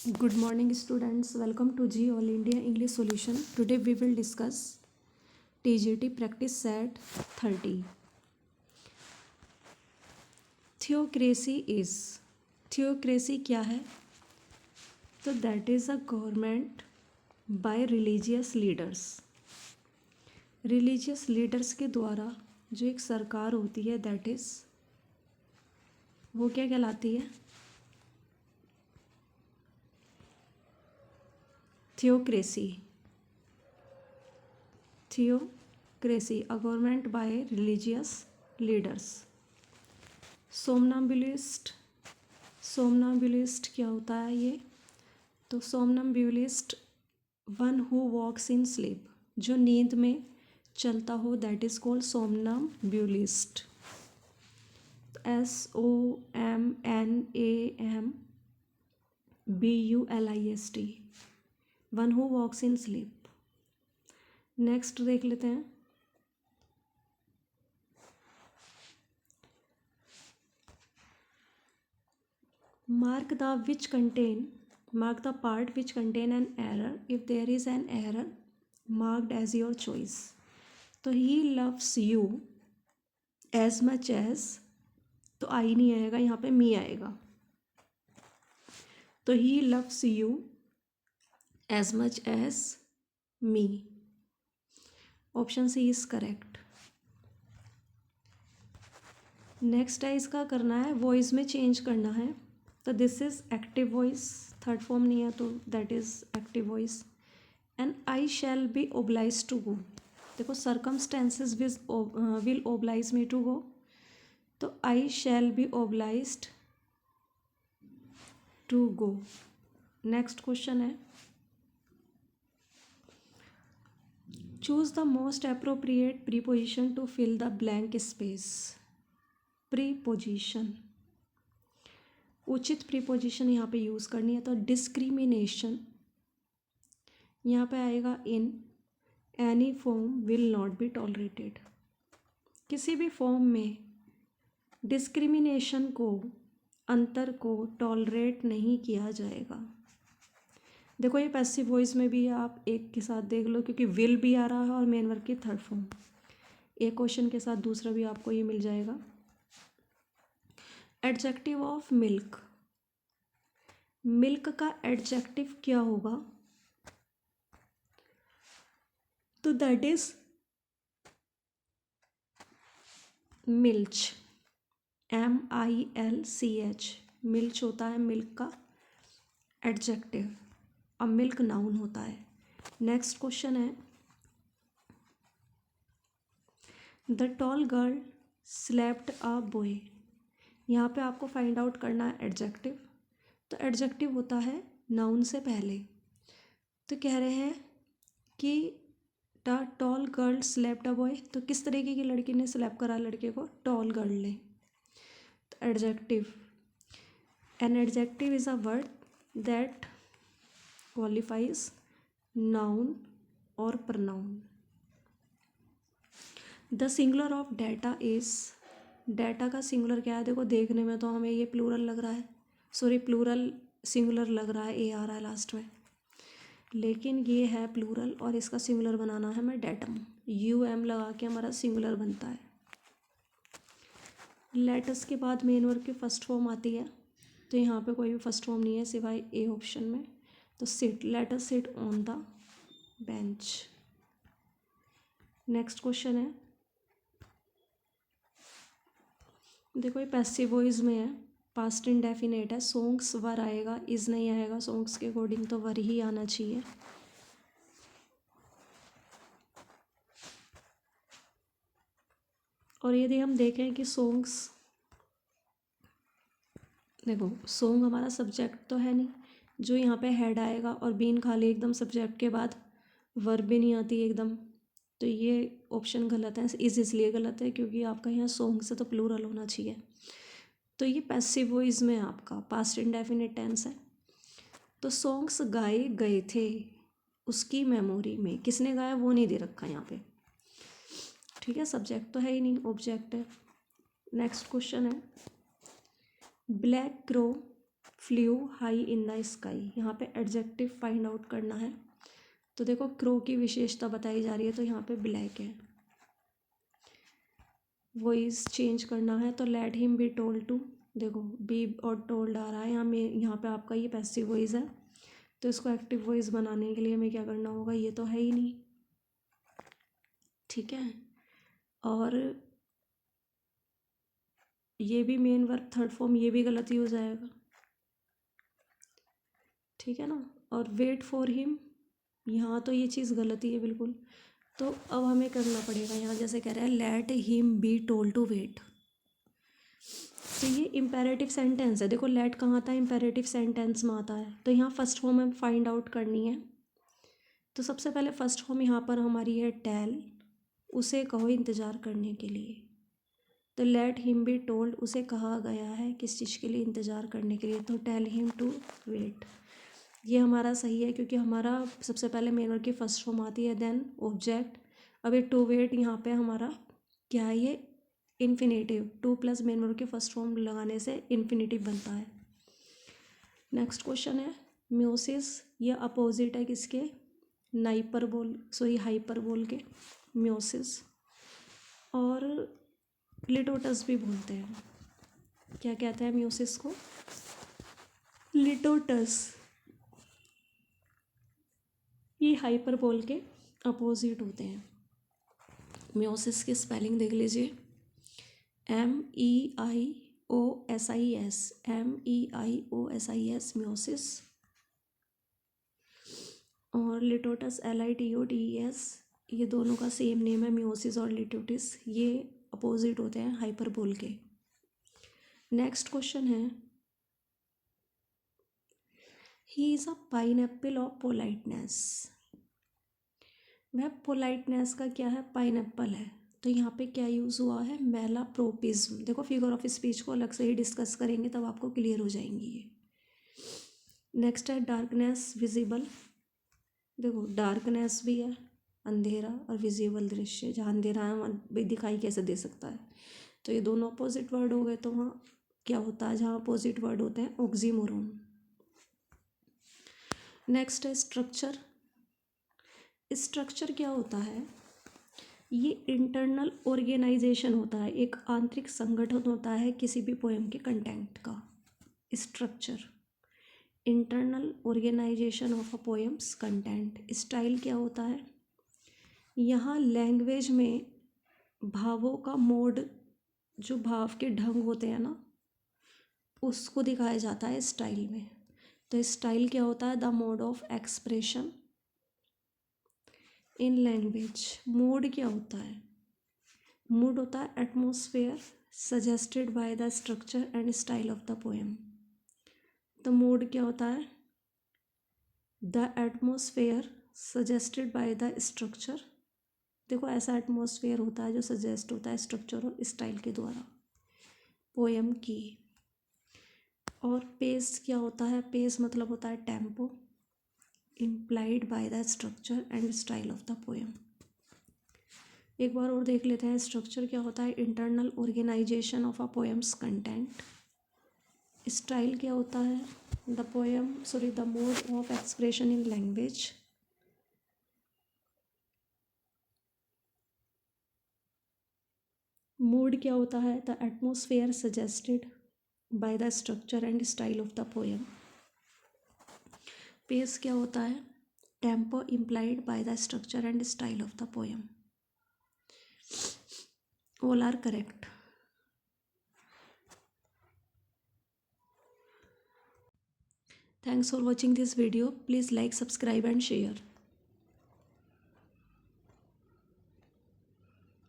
Good morning students, welcome to G All India English Solution. Today we will discuss TGT practice set 30. Theocracy is, theocracy क्या है? तो that is a government by religious leaders. Religious leaders के द्वारा जो एक सरकार होती है that is, वो क्या कहलाती है? Theocracy. Theocracy, a government by religious leaders. सोमनाम्बुलिस्ट, सोमनाम्बुलिस्ट क्या होता है ये? तो somnambulist one who walks in sleep, जो नींद में चलता हो, that is called somnambulist. SOMNAMBULIST, one who walks in sleep. Next देख लेते हैं. Mark the part which contain an error. If there is an error, marked as your choice. तो he loves you as much as, तो I नहीं आएगा यहाँ पे, me आएगा. तो he loves you as much as me. Option C is correct. Next है, इसका करना है वॉइस में चेंज करना है. तो this is active voice, third form नहीं है तो that is active voice. And I shall be oblige to go. देखो circumstances will oblige me to go, तो I shall be obliged to go. Next question है, choose the most appropriate preposition to fill the blank space. Preposition, उचित preposition यहाँ पे use करनी है. तो discrimination यहाँ पे आएगा in any form will not be tolerated. किसी भी फॉर्म में डिस्क्रिमिनेशन को, अंतर को टॉलरेट नहीं किया जाएगा. देखो ये पैसिव वॉइस में भी आप एक के साथ देख लो, क्योंकि विल भी आ रहा है और मेन वर्ब की थर्ड फॉर्म. एक क्वेश्चन के साथ दूसरा भी आपको ये मिल जाएगा. एडजेक्टिव ऑफ मिल्क, मिल्क का एडजेक्टिव क्या होगा? तो that is milch, MILCH. Milch होता है मिल्क का एडजेक्टिव, और मिल्क नाउन होता है. नेक्स्ट क्वेश्चन है, the tall girl slept a boy. यहाँ पे आपको फाइंड आउट करना है एडजेक्टिव. तो एडजेक्टिव होता है नाउन से पहले. तो कह रहे हैं कि the tall girl slept a boy, तो किस तरीके की लड़की ने स्लैप करा लड़के को? टॉल गर्ल ने. तो adjective, an adjective is a word that qualifies noun और pronoun. The singular of data is, data का सिंगुलर क्या है? देखो देखने में तो हमें ये प्लूरल लग रहा है, सॉरी प्लूरल सिंगुलर लग रहा है, ए आ रहा है लास्ट में, लेकिन ये है प्लूरल और इसका सिंगुलर बनाना है हमें डेटम. UM लगा के हमारा सिंगुलर बनता है. लेटस के बाद मेन वर्ब की फर्स्ट फॉर्म आती है, तो यहाँ पे कोई भी फर्स्ट फॉर्म नहीं है सिवाय ए ऑप्शन में. तो sit, let us sit on the bench. Next question है, देखो ये पैसिव वॉइस में है, पास्ट इंडेफिनेट है. सॉन्ग्स वर आएगा, इज नहीं आएगा. सॉन्ग्स के अकॉर्डिंग तो वर ही आना चाहिए. और यदि हम देखें कि सॉन्ग्स, देखो सॉन्ग हमारा सब्जेक्ट तो है नहीं, जो यहाँ पे हेड आएगा और बीन खाली एकदम सब्जेक्ट के बाद वर्ब भी नहीं आती एकदम, तो ये ऑप्शन गलत है. इज इसलिए गलत है क्योंकि आपका यहाँ सॉन्ग से तो प्लूरल होना चाहिए. तो ये पैसिव वॉइस में आपका पास्ट इंडेफिनिट टेंस है. तो सॉन्ग्स गाए गए थे उसकी मेमोरी में, किसने गाया वो नहीं दे रखा यहाँ पे. ठीक है, सब्जेक्ट तो है ही नहीं, ऑब्जेक्ट है. नेक्स्ट क्वेश्चन है, black crow flew high in the sky. यहाँ पे एडजेक्टिव फाइंड आउट करना है। तो देखो क्रो की विशेषता बताई जा रही है, तो यहाँ पे ब्लैक है। वॉइस चेंज करना है, तो let him be told to, देखो बी और टोल्ड आ रहा है यहाँ पे आपका ये पैसिव वॉइस है, तो इसको एक्टिव वॉइस बनाने के लिए हमें क्या करना होगा, ये तो है ही नहीं, ठीक है। और ये भी मेन वर्ब थर्ड फॉर्म, ये भी गलती हो जाएगा, ठीक है ना। और वेट फॉर हिम, यहाँ तो ये चीज़ गलती है बिल्कुल। तो अब हमें करना पड़ेगा, यहाँ जैसे कह रहे हैं let him be told to wait, तो ये इम्पेरेटिव सेंटेंस है। देखो लेट कहाँ आता है, इम्पेरेटिव सेंटेंस में आता है। तो यहाँ फर्स्ट फॉर्म हमें फाइंड आउट करनी है। तो सबसे पहले फर्स्ट फॉर्म यहाँ पर हमारी है टेल, उसे कहो इंतज़ार करने के लिए। तो लेट हिम बी टोल्ड, उसे कहा गया है किस चीज़ के लिए, इंतज़ार करने के लिए। तो टेल हिम टू वेट, ये हमारा सही है, क्योंकि हमारा सबसे पहले मेन वर्ब की फर्स्ट फॉर्म आती है, देन ऑब्जेक्ट। अब ये टू वेट यहाँ पे हमारा क्या है, ये infinitive, two plus main verb की फर्स्ट फॉर्म लगाने से इन्फिनेटिव बनता है। नेक्स्ट क्वेश्चन है म्यूसिस, ये अपोजिट है किसके, हाइपरबोल के, म्यूसिस। और लिटोटस भी बोलते हैं, क्या कहते हैं म्यूसिस को, लिटोटस। ये हाइपरबोल के अपोजिट होते हैं। म्यूसिस की स्पेलिंग देख लीजिए, MEIOSIS, MEIOSIS म्यूसिस। और लिटोटस LITOTES, ये दोनों का सेम नेम है, म्यूसिस और लिटोटिस, ये अपोजिट होते हैं हाइपरबोल के। नेक्स्ट क्वेश्चन है he is a pineapple of politeness, वह पोलाइटनेस का क्या है, पाइनएप्पल है। तो यहाँ पे क्या यूज़ हुआ है, मैलाप्रोपिज्म। देखो फिगर ऑफ स्पीच को अलग से ही डिस्कस करेंगे, तब आपको क्लियर हो जाएंगी ये। नेक्स्ट है डार्कनेस विजिबल, देखो डार्कनेस भी है अंधेरा, और विजिबल दृश्य, जहाँ अंधेरा है वहाँ भाई दिखाई कैसे दे सकता है। तो ये दोनों अपोजिट वर्ड हो गए, तो वहाँ क्या होता है, जहाँ अपोजिट वर्ड होते हैं ऑक्सीमोरोन। नेक्स्ट है स्ट्रक्चर। स्ट्रक्चर क्या होता है, ये इंटरनल ऑर्गेनाइजेशन होता है, एक आंतरिक संगठन होता है किसी भी पोएम के कंटेंट का। Structure, internal organization of a poems content. Style क्या होता है, यहाँ लैंग्वेज में भावों का मोड, जो भाव के ढंग होते हैं ना, उसको दिखाया जाता है स्टाइल में। तो स्टाइल क्या होता है, the mode of expression in language. Mood क्या होता है, मूड होता है atmosphere suggested by the structure and style of the poem. तो मूड क्या होता है, the atmosphere suggested by the structure. देखो ऐसा एटमॉस्फेयर होता है जो सजेस्ट होता है स्ट्रक्चर और स्टाइल के द्वारा पोएम की। और पेस क्या होता है, पेस मतलब होता है tempo, implied by the structure and style of the poem. एक बार और देख लेते हैं, स्ट्रक्चर क्या होता है, internal organization of a poems content. Style क्या होता है, the mode of expression in language. Mood क्या होता है, the atmosphere suggested by the structure and style of the poem. Pace क्या होता है, tempo implied by the structure and style of the poem. All are correct. Thanks for watching this video. Please like, subscribe and share.